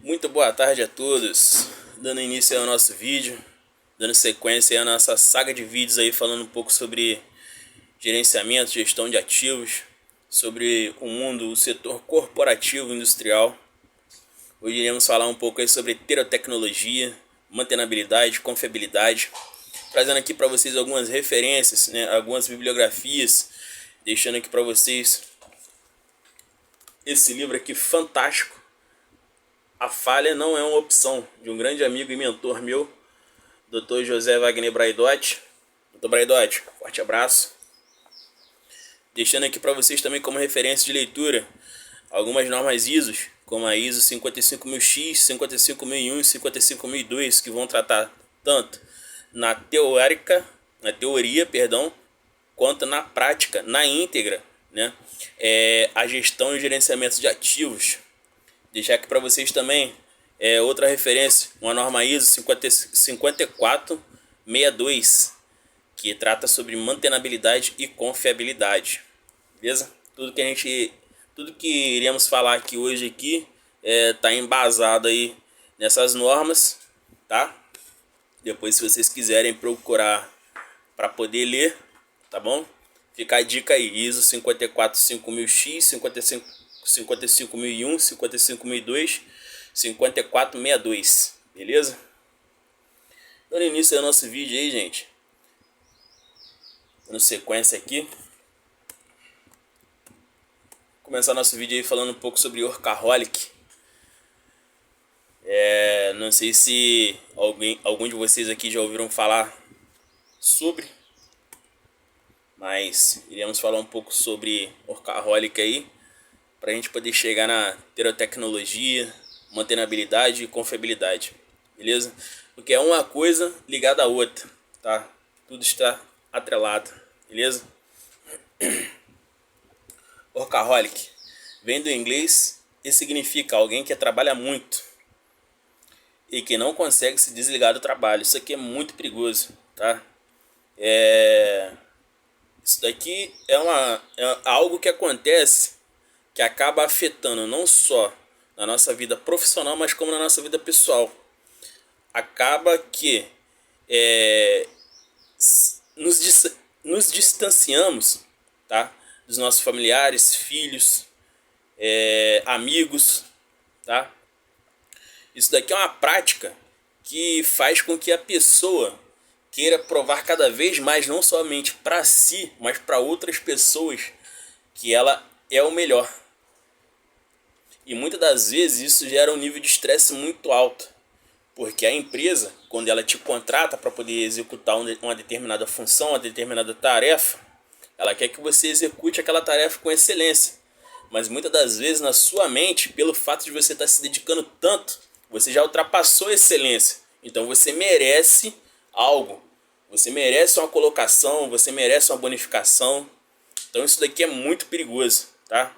Muito boa tarde a todos, dando início ao nosso vídeo, dando sequência à nossa saga de vídeos aí falando um pouco sobre gerenciamento, gestão de ativos, sobre o mundo, o setor corporativo industrial. Hoje iremos falar um pouco aí sobre terotecnologia, mantenabilidade, confiabilidade, trazendo aqui para vocês algumas referências, né, algumas bibliografias, deixando aqui para vocês esse livro aqui fantástico, A Falha Não É Uma Opção, de um grande amigo e mentor meu, Dr. José Wagner Braidotti. Dr. Braidotti, forte abraço. Deixando aqui para vocês também como referência de leitura algumas normas ISO, como a ISO 55000X, 55001 e 55002, que vão tratar tanto na teoria, quanto na prática, na íntegra, né? A gestão e gerenciamento de ativos. Deixar aqui para vocês também outra referência, uma norma ISO 5462, que trata sobre mantenabilidade e confiabilidade. Beleza? Tudo que iremos falar aqui hoje aqui tá embasado aí nessas normas, tá? Depois, se vocês quiserem procurar para poder ler, tá bom? Fica a dica aí, ISO 54000X, 55001, 55002, 5462, beleza? Dando início ao nosso vídeo aí, gente. Dando sequência aqui. Começar nosso vídeo aí falando um pouco sobre Workaholic. Não sei se algum de vocês aqui já ouviram falar sobre, mas iremos falar um pouco sobre Workaholic aí, para a gente poder chegar na terotecnologia, mantenabilidade e confiabilidade, beleza? Porque é uma coisa ligada à outra, tá? Tudo está atrelado, beleza? Workaholic vem do inglês e significa alguém que trabalha muito e que não consegue se desligar do trabalho. Isso aqui é muito perigoso, tá? Isso daqui é algo que acontece, que acaba afetando não só na nossa vida profissional, mas como na nossa vida pessoal. Acaba que nos distanciamos, tá, dos nossos familiares, filhos, amigos, tá? Isso daqui é uma prática que faz com que a pessoa queira provar cada vez mais, não somente para si, mas para outras pessoas, que ela é o melhor. E muitas das vezes isso gera um nível de estresse muito alto, porque a empresa, quando ela te contrata para poder executar uma determinada função, uma determinada tarefa, ela quer que você execute aquela tarefa com excelência. Mas muitas das vezes na sua mente, pelo fato de você estar se dedicando tanto, você já ultrapassou a excelência. Então você merece algo. Você merece uma colocação, você merece uma bonificação. Então isso daqui é muito perigoso, tá?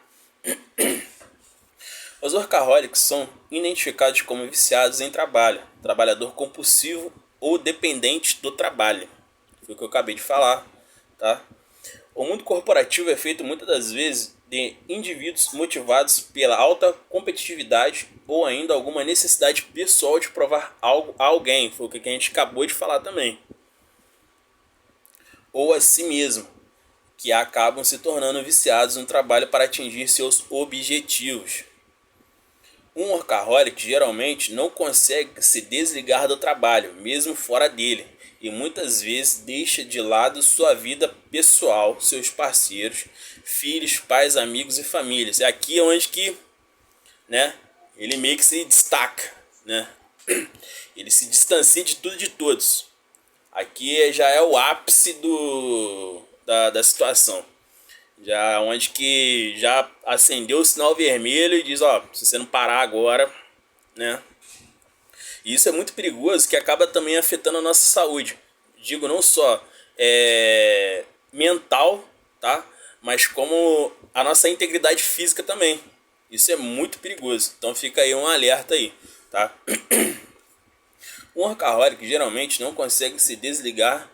Os workaholics são identificados como viciados em trabalho, trabalhador compulsivo ou dependente do trabalho. Foi o que eu acabei de falar, tá? O mundo corporativo é feito muitas das vezes de indivíduos motivados pela alta competitividade ou ainda alguma necessidade pessoal de provar algo a alguém. Foi o que a gente acabou de falar também. Ou a si mesmo, que acabam se tornando viciados no trabalho para atingir seus objetivos. Um workaholic geralmente não consegue se desligar do trabalho, mesmo fora dele, e muitas vezes deixa de lado sua vida pessoal, seus parceiros, filhos, pais, amigos e famílias. É aqui onde que, né, ele meio que se destaca, né? Ele se distancia de tudo e de todos. Aqui já é o ápice da situação. Já onde que já acendeu o sinal vermelho e diz, ó, se você não parar agora, né? E isso é muito perigoso, que acaba também afetando a nossa saúde. Digo, não só mental, tá? Mas como a nossa integridade física também. Isso é muito perigoso. Então fica aí um alerta aí, tá? Um workaholic geralmente não consegue se desligar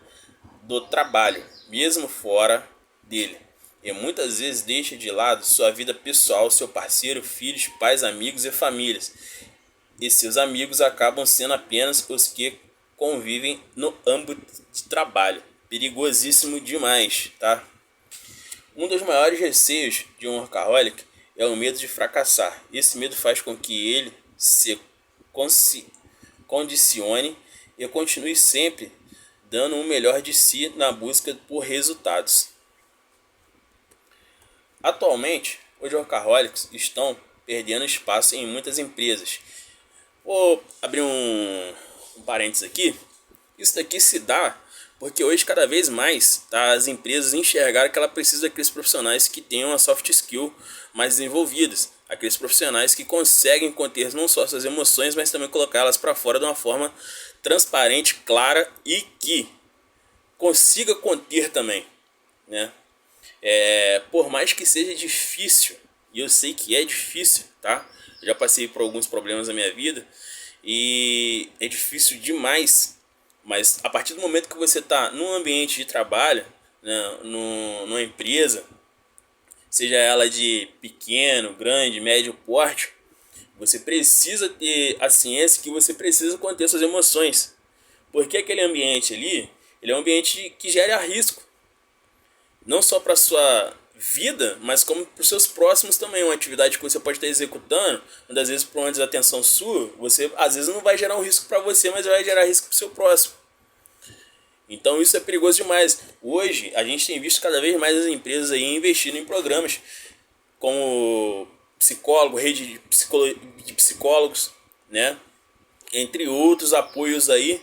do trabalho, mesmo fora dele. E muitas vezes deixa de lado sua vida pessoal, seu parceiro, filhos, pais, amigos e famílias. e seus amigos acabam sendo apenas os que convivem no âmbito de trabalho. Perigosíssimo demais, tá? Um dos maiores receios de um workaholic é o medo de fracassar. Esse medo faz com que ele se condicione e continue sempre dando o melhor de si na busca por resultados. Atualmente, os workaholics estão perdendo espaço em muitas empresas. Vou abrir um parênteses aqui. Isso daqui se dá porque hoje cada vez mais as empresas enxergaram que ela precisa daqueles profissionais que tenham a soft skill mais desenvolvidas. Aqueles profissionais que conseguem conter não só suas emoções, mas também colocá-las para fora de uma forma transparente, clara e que consiga conter também, né? Por mais que seja difícil, e eu sei que é difícil, tá? Eu já passei por alguns problemas na minha vida e é difícil demais, mas a partir do momento que você está num ambiente de trabalho, né, numa empresa, seja ela de pequeno, grande, médio porte, você precisa ter a ciência que você precisa conter suas emoções, porque aquele ambiente ali, ele é um ambiente que gera risco, não só para sua vida, mas como para os seus próximos também. Uma atividade que você pode estar executando, muitas vezes por uma desatenção sua, você às vezes não vai gerar um risco para você, mas vai gerar risco para o seu próximo. Então isso é perigoso demais. Hoje a gente tem visto cada vez mais as empresas aí investindo em programas como psicólogo, rede de psicólogos, né? Entre outros apoios aí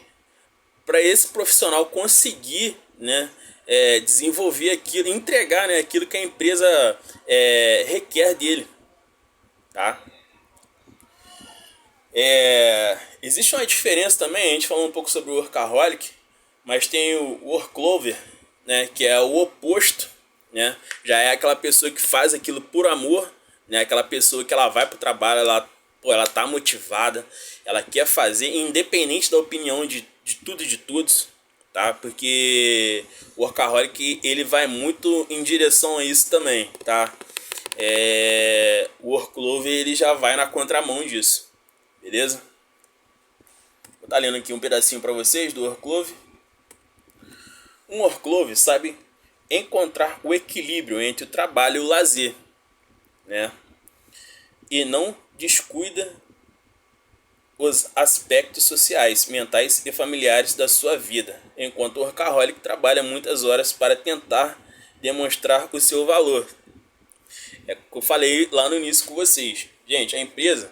para esse profissional conseguir, né, desenvolver aquilo, entregar, né, aquilo que a empresa requer dele, tá? Existe uma diferença também, a gente falou um pouco sobre o workaholic, mas tem o worklover, né, que é o oposto, né? Já é aquela pessoa que faz aquilo por amor, né? Aquela pessoa que ela vai para o trabalho, ela tá motivada, ela quer fazer, independente da opinião de tudo e de todos, tá? Porque o workaholic, ele vai muito em direção a isso também, tá? O worklover, ele já vai na contramão disso, beleza? Vou estar lendo aqui um pedacinho para vocês do worklover. Um worklover sabe encontrar o equilíbrio entre o trabalho e o lazer, né? E não descuida os aspectos sociais, mentais e familiares da sua vida, enquanto o workaholic trabalha muitas horas para tentar demonstrar o seu valor. É o que eu falei lá no início com vocês. Gente, a empresa,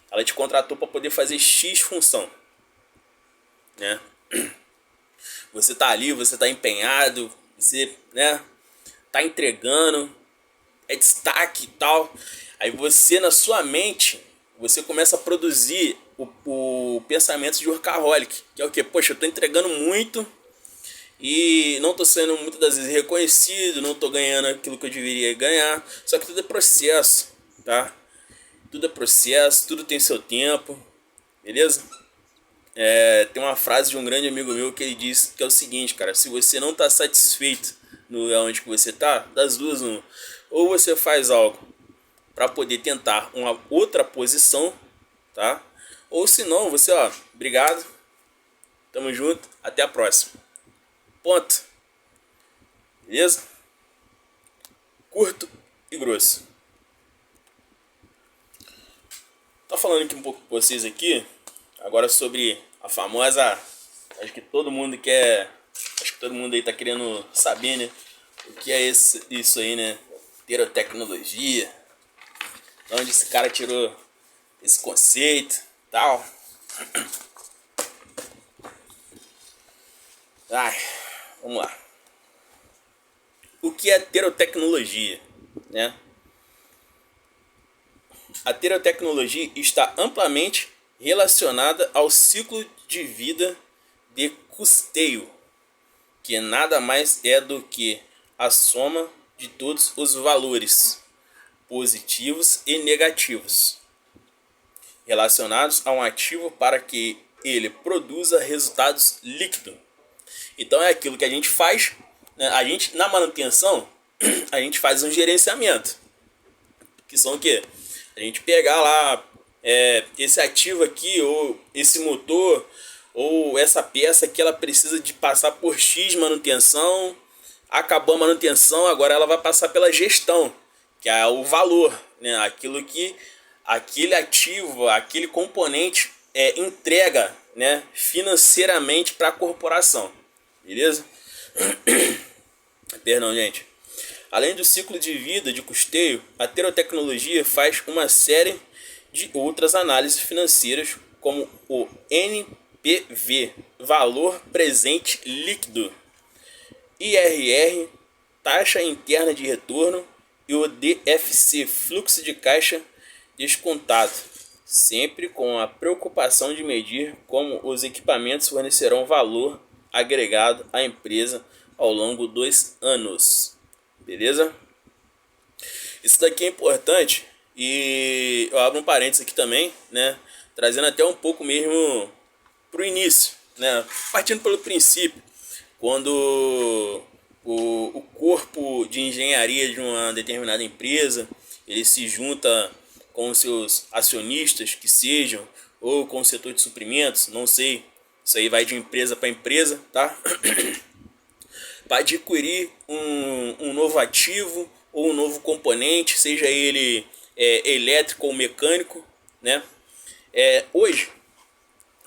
ela te contratou para poder fazer X função, né? Você tá ali, você tá empenhado, você, né, tá entregando, é destaque e tal. Aí você, na sua mente, você começa a produzir o pensamento de workaholic, que é o que? Poxa, eu tô entregando muito e não tô sendo muitas das vezes reconhecido, não tô ganhando aquilo que eu deveria ganhar. Só que tudo é processo, tá? Tudo é processo, tudo tem seu tempo, beleza? Tem uma frase de um grande amigo meu que ele diz que é o seguinte, cara: se você não tá satisfeito no lugar onde que você tá, das duas, ou você faz algo para poder tentar uma outra posição, tá? Ou se não, você, obrigado, tamo junto, até a próxima. Ponto. Beleza? Curto e grosso. Tá falando aqui um pouco com vocês aqui agora sobre a famosa, acho que todo mundo aí tá querendo saber, né, o que é isso aí, né, terotecnologia, de onde esse cara tirou esse conceito, tal. Vamos lá. O que é terotecnologia, né? A terotecnologia está amplamente relacionada ao ciclo de vida de custeio, que nada mais é do que a soma de todos os valores positivos e negativos relacionados a um ativo para que ele produza resultados líquidos. Então é aquilo que a gente faz, né? A gente, na manutenção, a gente faz um gerenciamento, que são o quê? A gente pegar lá, esse ativo aqui, ou esse motor, ou essa peça aqui, ela precisa de passar por X manutenção, acabou a manutenção, agora ela vai passar pela gestão, que é o valor, né? Aquilo que aquele ativo, aquele componente entrega, né, financeiramente para a corporação, beleza? Perdão, gente. Além do ciclo de vida de custeio, a terotecnologia faz uma série de outras análises financeiras, como o NPV, Valor Presente Líquido, IRR, Taxa Interna de Retorno, e o DFC, Fluxo de Caixa Descontado, sempre com a preocupação de medir como os equipamentos fornecerão valor agregado à empresa ao longo dos anos. Beleza? Isso daqui é importante e eu abro um parênteses aqui também, né? Trazendo até um pouco mesmo para o início, né? Partindo pelo princípio, quando o corpo de engenharia de uma determinada empresa ele se junta com os seus acionistas, que sejam, ou com o setor de suprimentos, não sei, isso aí vai de empresa para empresa, tá? Para adquirir um novo ativo ou um novo componente, seja ele elétrico ou mecânico, né? Hoje,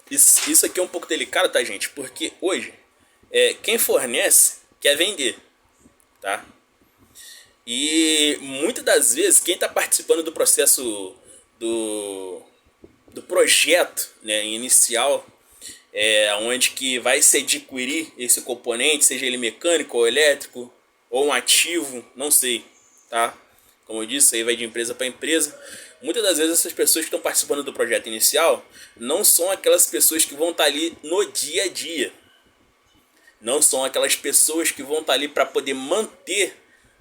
isso aqui é um pouco delicado, tá, gente? Porque hoje, quem fornece quer vender, tá? E muitas das vezes, quem está participando do processo do projeto, né, inicial, onde que vai se adquirir esse componente, seja ele mecânico ou elétrico, ou um ativo, não sei, tá? Como eu disse, aí vai de empresa para empresa. Muitas das vezes essas pessoas que estão participando do projeto inicial não são aquelas pessoas que vão estar ali no dia a dia. Não são aquelas pessoas que vão estar ali para poder manter,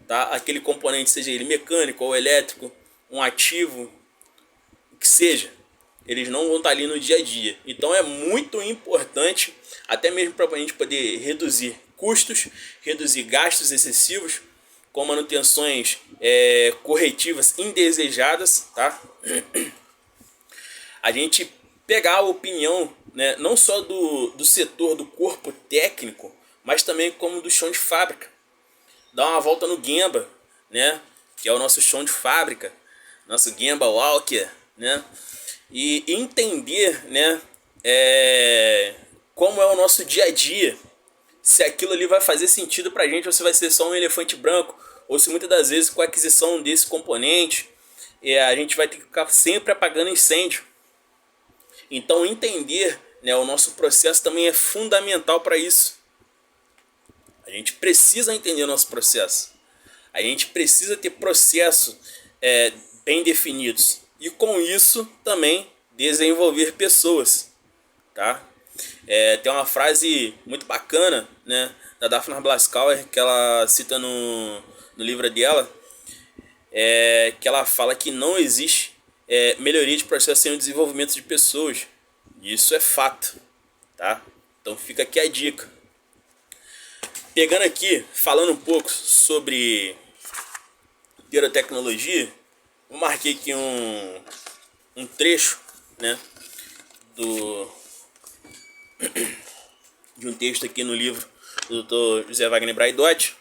tá, aquele componente, seja ele mecânico ou elétrico, um ativo, o que seja. Eles não vão estar ali no dia a dia. Então é muito importante, até mesmo para a gente poder reduzir custos, reduzir gastos excessivos, com manutenções corretivas indesejadas, tá? A gente pegar a opinião, né, não só do setor do corpo técnico, mas também como do chão de fábrica. Dar uma volta no Gemba, né, que é o nosso chão de fábrica, nosso Gemba Walker, né, e entender, né, como é o nosso dia a dia, se aquilo ali vai fazer sentido pra gente ou se vai ser só um elefante branco, ou se muitas das vezes com a aquisição desse componente a gente vai ter que ficar sempre apagando incêndio. Então entender, né, o nosso processo também é fundamental para isso. A gente precisa entender o nosso processo. A gente precisa ter processos bem definidos. E com isso também desenvolver pessoas, tá? Tem uma frase muito bacana, né, da Daphne Blaskauer, que ela cita no livro dela, que ela fala que não existe melhoria de processo sem o desenvolvimento de pessoas. Isso é fato, tá? Então fica aqui a dica. Pegando aqui, falando um pouco sobre terotecnologia, eu marquei aqui um trecho, né, de um texto aqui no livro do Dr. José Wagner Braidotti,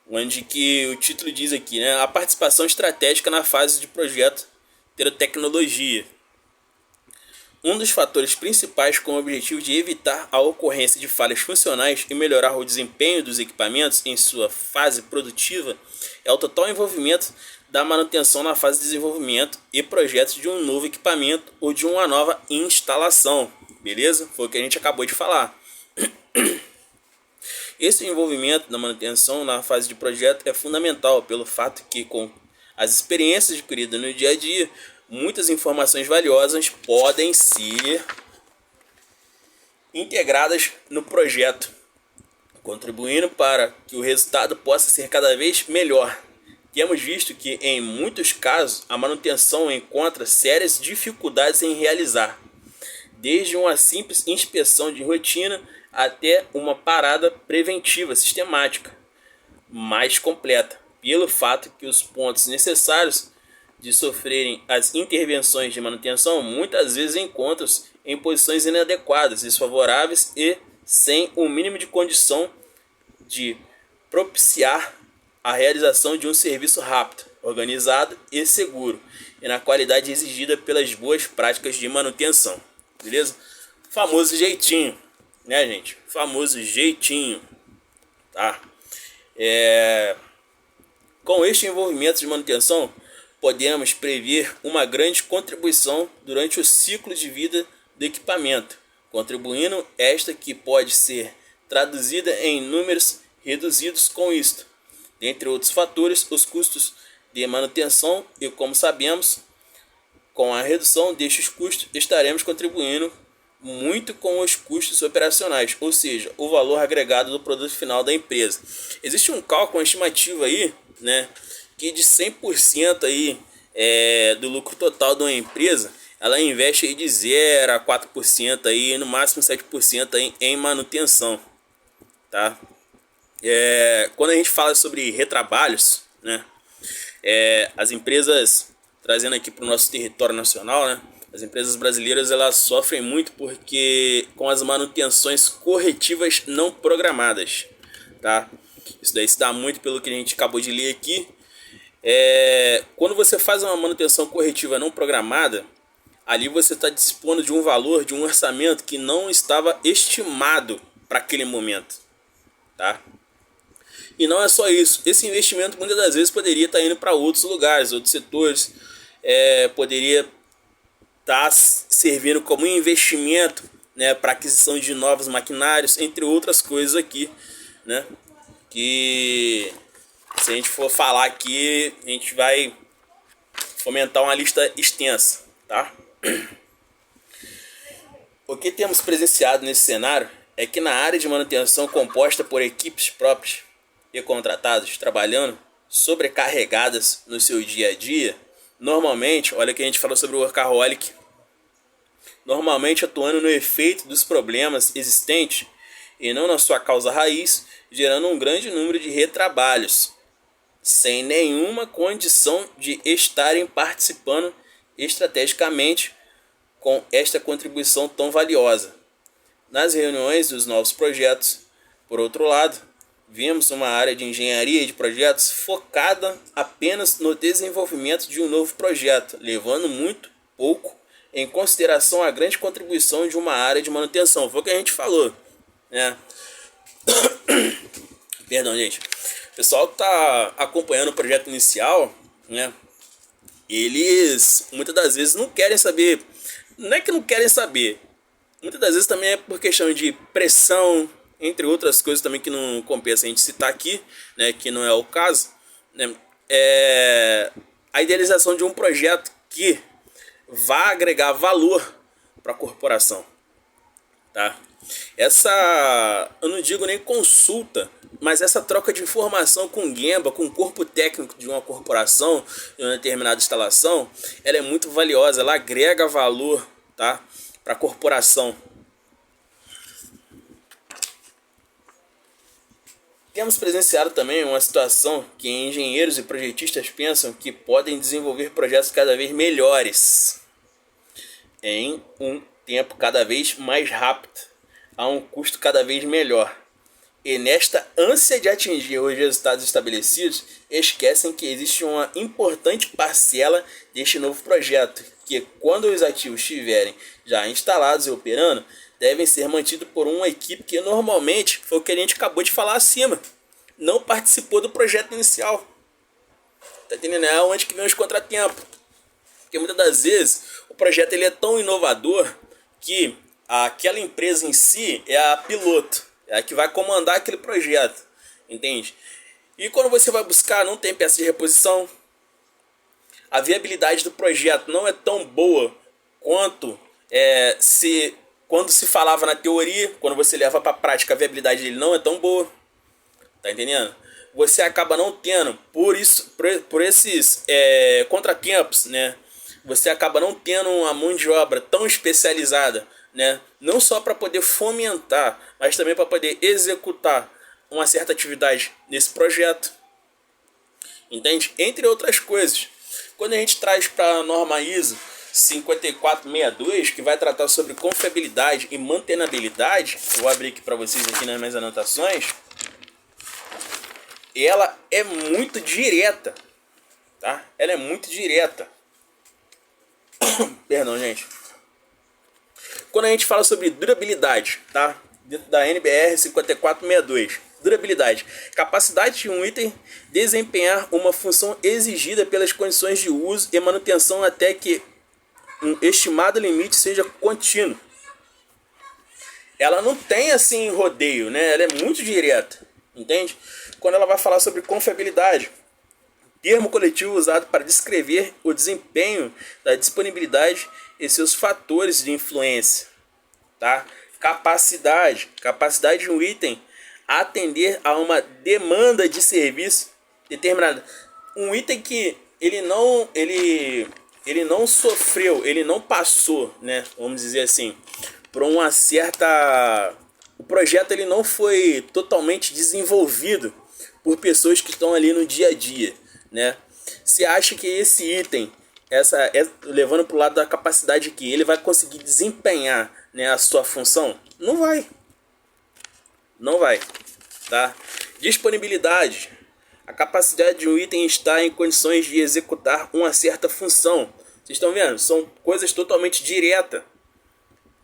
onde que o título diz aqui, né, a participação estratégica na fase de projeto terotecnologia. Um dos fatores principais com o objetivo de evitar a ocorrência de falhas funcionais e melhorar o desempenho dos equipamentos em sua fase produtiva é o total envolvimento da manutenção na fase de desenvolvimento e projeto de um novo equipamento ou de uma nova instalação. Beleza? Foi o que a gente acabou de falar. Esse envolvimento da manutenção na fase de projeto é fundamental pelo fato que, com as experiências adquiridas no dia a dia, muitas informações valiosas podem ser integradas no projeto, contribuindo para que o resultado possa ser cada vez melhor. Temos visto que, em muitos casos, a manutenção encontra sérias dificuldades em realizar, desde uma simples inspeção de rotina até uma parada preventiva sistemática mais completa, pelo fato que os pontos necessários de sofrerem as intervenções de manutenção, muitas vezes encontram-se em posições inadequadas, desfavoráveis e sem o mínimo de condição de propiciar a realização de um serviço rápido, organizado e seguro, e na qualidade exigida pelas boas práticas de manutenção. Beleza? Famoso jeitinho, né, gente? Famoso jeitinho, tá? Com este envolvimento de manutenção, podemos prever uma grande contribuição durante o ciclo de vida do equipamento, contribuindo esta que pode ser traduzida em números reduzidos com isto. Dentre outros fatores, os custos de manutenção e, como sabemos, com a redução destes custos, estaremos contribuindo muito com os custos operacionais, ou seja, o valor agregado do produto final da empresa. Existe um cálculo, uma estimativa aí, né, que de 100% aí, do lucro total de uma empresa, ela investe aí de 0 a 4% aí, no máximo 7% aí em manutenção, tá? Quando a gente fala sobre retrabalhos, né, as empresas, trazendo aqui para o nosso território nacional, né, as empresas brasileiras elas sofrem muito porque com as manutenções corretivas não programadas, tá? Isso daí se dá muito pelo que a gente acabou de ler aqui. Quando você faz uma manutenção corretiva não programada, ali você está dispondo de um valor, de um orçamento que não estava estimado para aquele momento, tá? E não é só isso, esse investimento muitas das vezes poderia estar indo para outros lugares, outros setores, poderia estar servindo como investimento, né, para aquisição de novos maquinários, entre outras coisas aqui, né, que se a gente for falar aqui, a gente vai fomentar uma lista extensa, tá? O que temos presenciado nesse cenário é que na área de manutenção composta por equipes próprias e contratados trabalhando sobrecarregadas no seu dia a dia, normalmente, olha que a gente falou sobre o workaholic, normalmente atuando no efeito dos problemas existentes e não na sua causa raiz, gerando um grande número de retrabalhos, sem nenhuma condição de estarem participando estrategicamente com esta contribuição tão valiosa. Nas reuniões dos novos projetos, por outro lado, vemos uma área de engenharia de projetos focada apenas no desenvolvimento de um novo projeto, levando muito pouco em consideração a grande contribuição de uma área de manutenção. Foi o que a gente falou, né? Perdão, gente. O pessoal que está acompanhando o projeto inicial, né? Eles muitas das vezes não querem saber. Não é que não querem saber. Muitas das vezes também é por questão de pressão, entre outras coisas também que não compensa a gente citar aqui, né, que não é o caso, né, a idealização de um projeto que vá agregar valor para a corporação, tá? Eu não digo nem consulta, mas essa troca de informação com o Gemba, com o corpo técnico de uma corporação, de uma determinada instalação, ela é muito valiosa, ela agrega valor, tá, para a corporação. Temos presenciado também uma situação que engenheiros e projetistas pensam que podem desenvolver projetos cada vez melhores em um tempo cada vez mais rápido, a um custo cada vez melhor. E nesta ânsia de atingir os resultados estabelecidos, esquecem que existe uma importante parcela deste novo projeto, que quando os ativos estiverem já instalados e operando, devem ser mantidos por uma equipe que normalmente, foi o que a gente acabou de falar acima, não participou do projeto inicial. Tá entendendo? É onde que vem os contratempos. Porque muitas das vezes o projeto ele é tão inovador que aquela empresa em si é a piloto, é a que vai comandar aquele projeto, entende? E quando você vai buscar, não tem peça de reposição, a viabilidade do projeto não é tão boa quanto quando se falava na teoria. Quando você leva para a prática, a viabilidade dele não é tão boa, tá entendendo? Você acaba não tendo, por esses contratempos, né? Você acaba não tendo uma mão de obra tão especializada, né? Não só para poder fomentar, mas também para poder executar uma certa atividade nesse projeto, entende? Entre outras coisas. Quando a gente traz para a norma ISO 5462, que vai tratar sobre confiabilidade e mantenabilidade, eu vou abrir aqui para vocês aqui nas minhas anotações, ela é muito direta, tá? Ela é muito direta. Perdão, gente. Quando a gente fala sobre durabilidade, tá? Dentro da NBR 5462, durabilidade, capacidade de um item desempenhar uma função exigida pelas condições de uso e manutenção até que um estimado limite seja contínuo. Ela não tem assim rodeio, né? Ela é muito direta, entende? Quando ela vai falar sobre confiabilidade, termo coletivo usado para descrever o desempenho da disponibilidade e seus fatores de influência, tá? Capacidade de um item atender a uma demanda de serviço determinada. Um item que ele não sofreu, ele não passou, né? Vamos dizer assim, por uma certa... O projeto ele não foi totalmente desenvolvido por pessoas que estão ali no dia a dia, né? Você acha que esse item, levando para o lado da capacidade aqui, ele vai conseguir desempenhar, né, a sua função? Não vai. Não vai, tá? Disponibilidade. A capacidade de um item está em condições de executar uma certa função. Vocês estão vendo? São coisas totalmente diretas.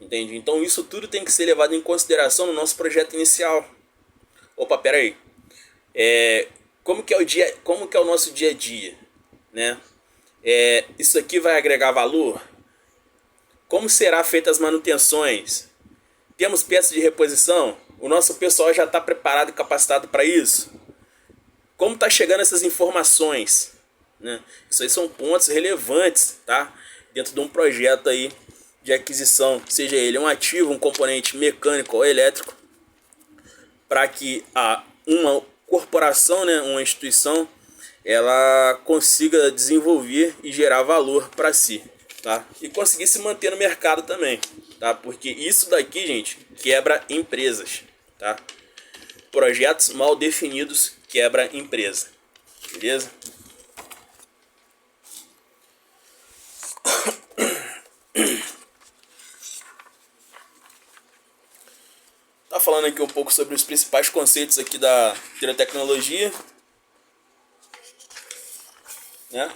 Entende? Então isso tudo tem que ser levado em consideração no nosso projeto inicial. Opa, pera aí. Como que é o nosso dia a dia, né? Isso aqui vai agregar valor? Como será feitas as manutenções? Temos peças de reposição? O nosso pessoal já está preparado e capacitado para isso? Como está chegando essas informações, né? Isso aí são pontos relevantes, tá? Dentro de um projeto aí de aquisição, seja ele um ativo, um componente mecânico ou elétrico, para que uma corporação, né, uma instituição, ela consiga desenvolver e gerar valor para si, tá? E conseguir se manter no mercado também, tá? Porque isso daqui, gente, quebra empresas, tá? Projetos mal definidos quebra empresa, beleza? Tá falando aqui um pouco sobre os principais conceitos aqui da pirotecnologia, né?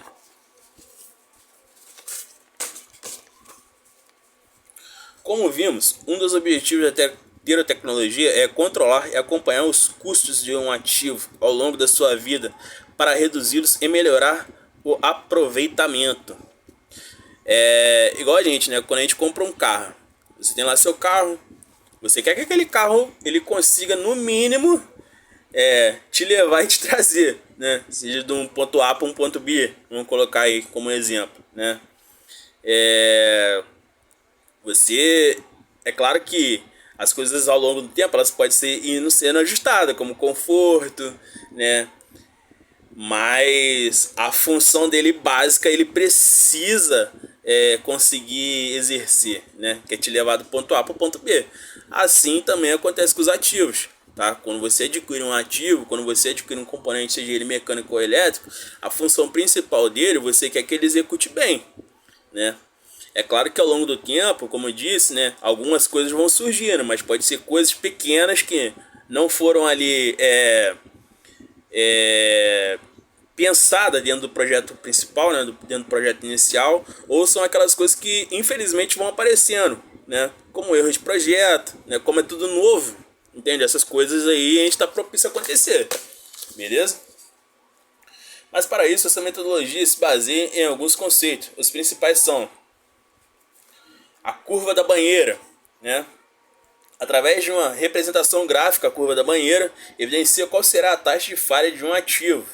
Como vimos, um dos objetivos da pirotecnologia é controlar e acompanhar os custos de um ativo ao longo da sua vida para reduzi-los e melhorar o aproveitamento. É igual a gente, né? Quando a gente compra um carro, você tem lá seu carro, você quer que aquele carro ele consiga no mínimo te levar e te trazer, né? Seja de um ponto A para um ponto B, vamos colocar aí como exemplo, né? É claro que as coisas ao longo do tempo elas podem ser sendo ajustadas, como conforto, né? Mas a função dele básica ele precisa conseguir exercer, né? Que é te levar do ponto A para o ponto B. Assim também acontece com os ativos, tá? Quando você adquire um ativo, quando você adquire um componente, seja ele mecânico ou elétrico, a função principal dele você quer que ele execute bem, né? É claro que ao longo do tempo, como eu disse, né, algumas coisas vão surgindo, mas pode ser coisas pequenas que não foram ali pensadas dentro do projeto principal, né, dentro do projeto inicial, ou são aquelas coisas que infelizmente vão aparecendo, né, como erro de projeto, né, como é tudo novo, entende? Essas coisas aí a gente está propício a acontecer, beleza? Mas para isso essa metodologia se baseia em alguns conceitos. Os principais são a curva da banheira, né? Através de uma representação gráfica, a curva da banheira evidencia qual será a taxa de falha de um ativo.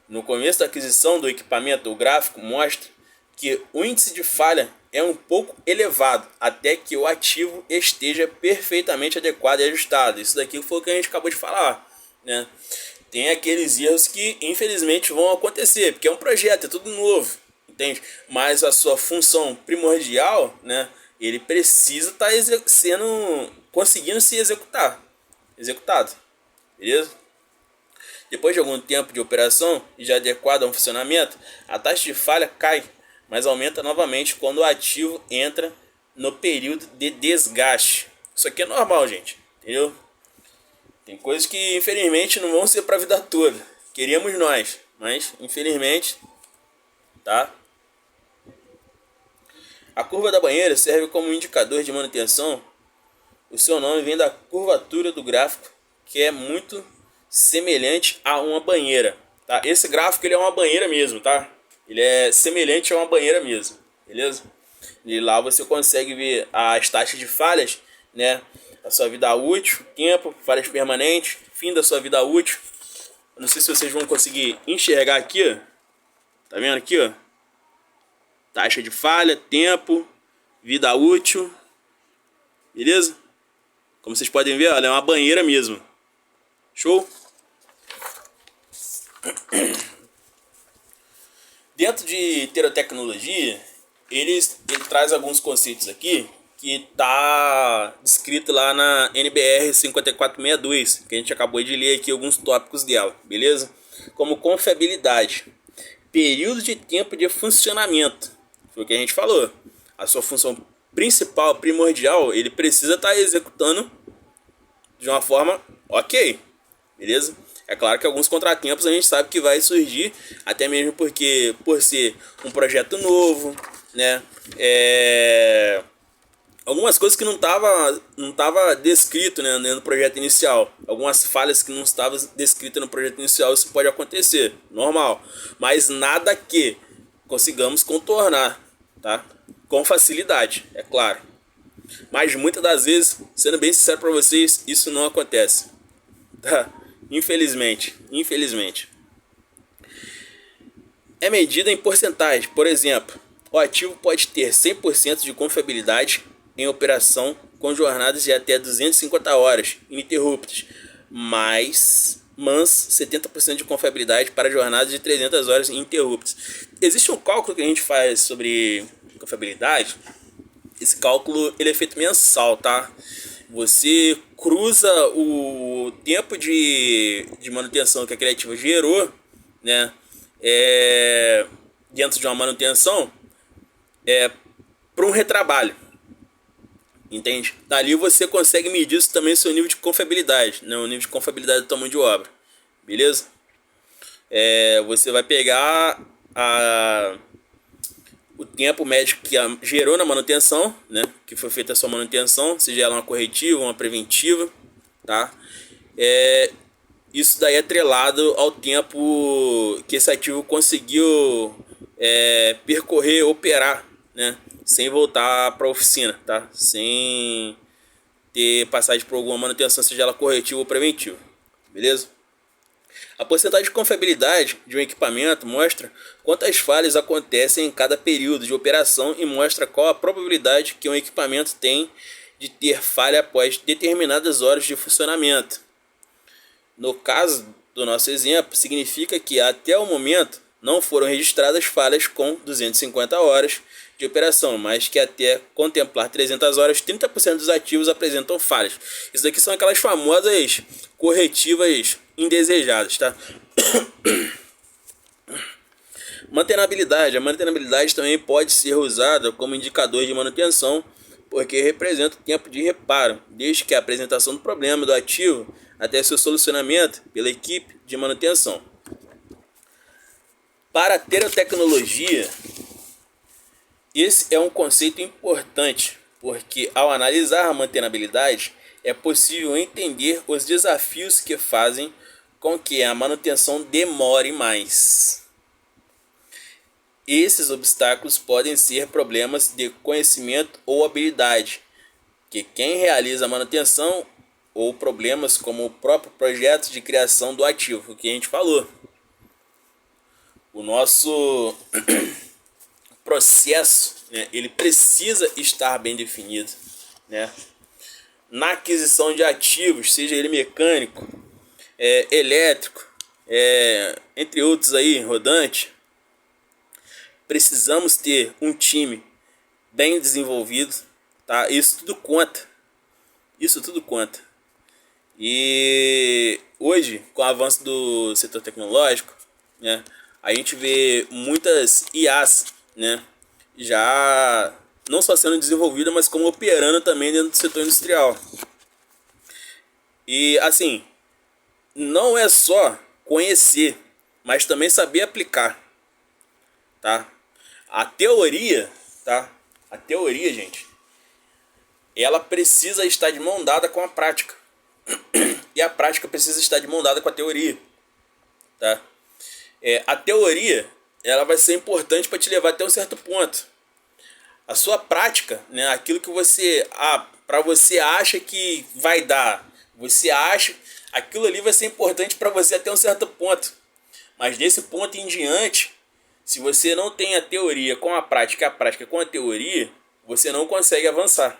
No começo da aquisição do equipamento, o gráfico mostra que o índice de falha é um pouco elevado, até que o ativo esteja perfeitamente adequado e ajustado. Isso daqui foi o que a gente acabou de falar, né? Tem aqueles erros que infelizmente vão acontecer, porque é um projeto, é tudo novo, entende? Mas a sua função primordial, né, ele precisa estar conseguindo se executado, beleza? Depois de algum tempo de operação e já adequado a um funcionamento, a taxa de falha cai, mas aumenta novamente quando o ativo entra no período de desgaste. Isso aqui é normal, gente, entendeu? Tem coisas que infelizmente não vão ser para a vida toda. Queríamos nós, mas infelizmente, tá? A curva da banheira serve como indicador de manutenção. O seu nome vem da curvatura do gráfico, que é muito semelhante a uma banheira, tá? Esse gráfico ele é uma banheira mesmo, tá? Ele é semelhante a uma banheira mesmo, beleza? E lá você consegue ver as taxas de falhas, né? A sua vida útil, tempo, falhas permanentes, fim da sua vida útil. Não sei se vocês vão conseguir enxergar aqui, ó. Tá vendo aqui, ó? Taxa de falha, tempo, vida útil, beleza? Como vocês podem ver, ela é uma banheira mesmo. Show? Dentro de terotecnologia, ele traz alguns conceitos aqui que tá descrito lá na NBR 5462, que a gente acabou de ler aqui alguns tópicos dela, beleza? Como confiabilidade, período de tempo de funcionamento, foi o que a gente falou. A sua função principal, primordial, ele precisa estar executando de uma forma ok, beleza? É claro que alguns contratempos a gente sabe que vai surgir, até mesmo porque por ser um projeto novo, né? Algumas coisas que não tava descrito, né, no projeto inicial. Algumas falhas que não estavam descritas no projeto inicial, isso pode acontecer, normal. Mas nada que consigamos contornar, tá? Com facilidade, é claro. Mas muitas das vezes, sendo bem sincero para vocês, isso não acontece, tá? Infelizmente. É medida em porcentagem. Por exemplo, o ativo pode ter 100% de confiabilidade em operação com jornadas de até 250 horas ininterruptas, mas 70% de confiabilidade para jornadas de 300 horas ininterruptas. Existe um cálculo que a gente faz sobre confiabilidade. Esse cálculo ele é feito mensal, tá? Você cruza o tempo de manutenção que aquele ativo gerou, né? Dentro de uma manutenção, para um retrabalho, entende? Dali você consegue medir isso também seu nível de confiabilidade, né? O nível de confiabilidade do tamanho de obra, beleza? Você vai pegar o tempo médio que gerou na manutenção, né? Que foi feita a sua manutenção, seja ela uma corretiva, uma preventiva, tá? Isso daí é atrelado ao tempo que esse ativo conseguiu percorrer, operar, né? Sem voltar para a oficina, tá? Sem ter passagem por alguma manutenção, seja ela corretiva ou preventiva, beleza? A porcentagem de confiabilidade de um equipamento mostra quantas falhas acontecem em cada período de operação e mostra qual a probabilidade que um equipamento tem de ter falha após determinadas horas de funcionamento. No caso do nosso exemplo, significa que até o momento não foram registradas falhas com 250 horas de operação, mas que até contemplar 300 horas, 30% dos ativos apresentam falhas. Isso daqui são aquelas famosas corretivas indesejadas, tá? Mantenabilidade. A mantenabilidade também pode ser usada como indicador de manutenção, porque representa o tempo de reparo, desde que a apresentação do problema do ativo até seu solucionamento pela equipe de manutenção. Para ter a tecnologia, esse é um conceito importante, porque ao analisar a mantenabilidade, é possível entender os desafios que fazem com que a manutenção demore mais. Esses obstáculos podem ser problemas de conhecimento ou habilidade, que quem realiza a manutenção, ou problemas como o próprio projeto de criação do ativo, que a gente falou. O nosso processo, né, ele precisa estar bem definido, né? Na aquisição de ativos, seja ele mecânico, elétrico, entre outros aí, rodante, precisamos ter um time bem desenvolvido, tá? Isso tudo conta. E hoje, com o avanço do setor tecnológico, né, a gente vê muitas IAs, né, já não só sendo desenvolvida, mas como operando também dentro do setor industrial. E assim, não é só conhecer, mas também saber aplicar, tá? A teoria, tá? A teoria, gente, ela precisa estar de mão dada com a prática. E a prática precisa estar de mão dada com a teoria, tá? A teoria, ela vai ser importante para te levar até um certo ponto. A sua prática, né, aquilo que você, para você acha que vai dar, você acha, aquilo ali vai ser importante para você até um certo ponto. Mas desse ponto em diante, se você não tem a teoria com a prática com a teoria, você não consegue avançar.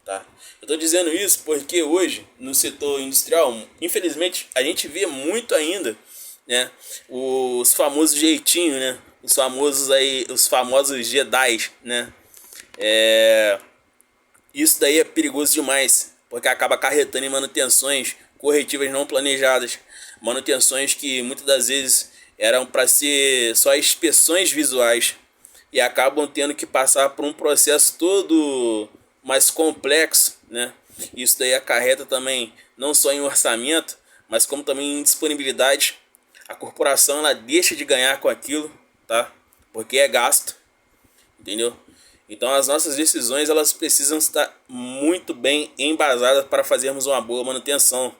Tá? Eu estou dizendo isso porque hoje, no setor industrial, infelizmente, a gente vê muito ainda, né, os famosos jeitinhos, né, os famosos Jedi, né? Isso daí é perigoso demais, porque acaba acarretando em manutenções corretivas não planejadas, manutenções que muitas das vezes eram para ser só inspeções visuais e acabam tendo que passar por um processo todo mais complexo, né? Isso daí acarreta também não só em orçamento, mas como também em disponibilidade. A corporação ela deixa de ganhar com aquilo, tá? Porque é gasto, entendeu? Então as nossas decisões elas precisam estar muito bem embasadas para fazermos uma boa manutenção,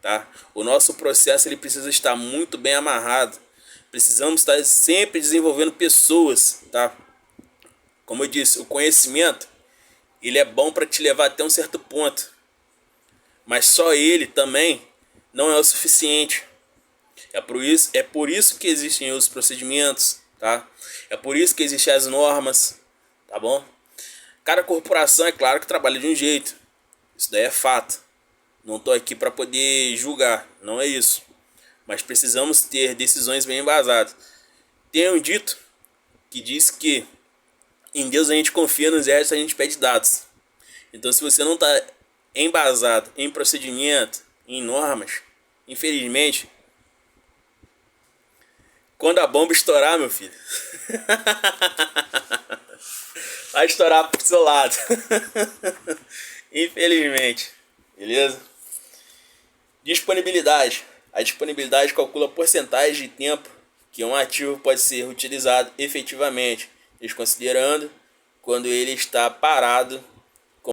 tá? O nosso processo ele precisa estar muito bem amarrado. Precisamos estar sempre desenvolvendo pessoas, tá? Como eu disse, o conhecimento ele é bom para te levar até um certo ponto, mas só ele também não é o suficiente. É por isso que existem os procedimentos, tá? É por isso que existem as normas, tá bom? Cada corporação é claro que trabalha de um jeito, isso daí é fato. Não estou aqui para poder julgar, não é isso. Mas precisamos ter decisões bem embasadas. Tem um dito que diz que em Deus a gente confia, nos restos a gente pede dados. Então se você não está embasado em procedimento, em normas, infelizmente, quando a bomba estourar, meu filho, vai estourar pro seu lado. Infelizmente, beleza? Disponibilidade. A disponibilidade calcula a porcentagem de tempo que um ativo pode ser utilizado efetivamente, desconsiderando quando ele está parado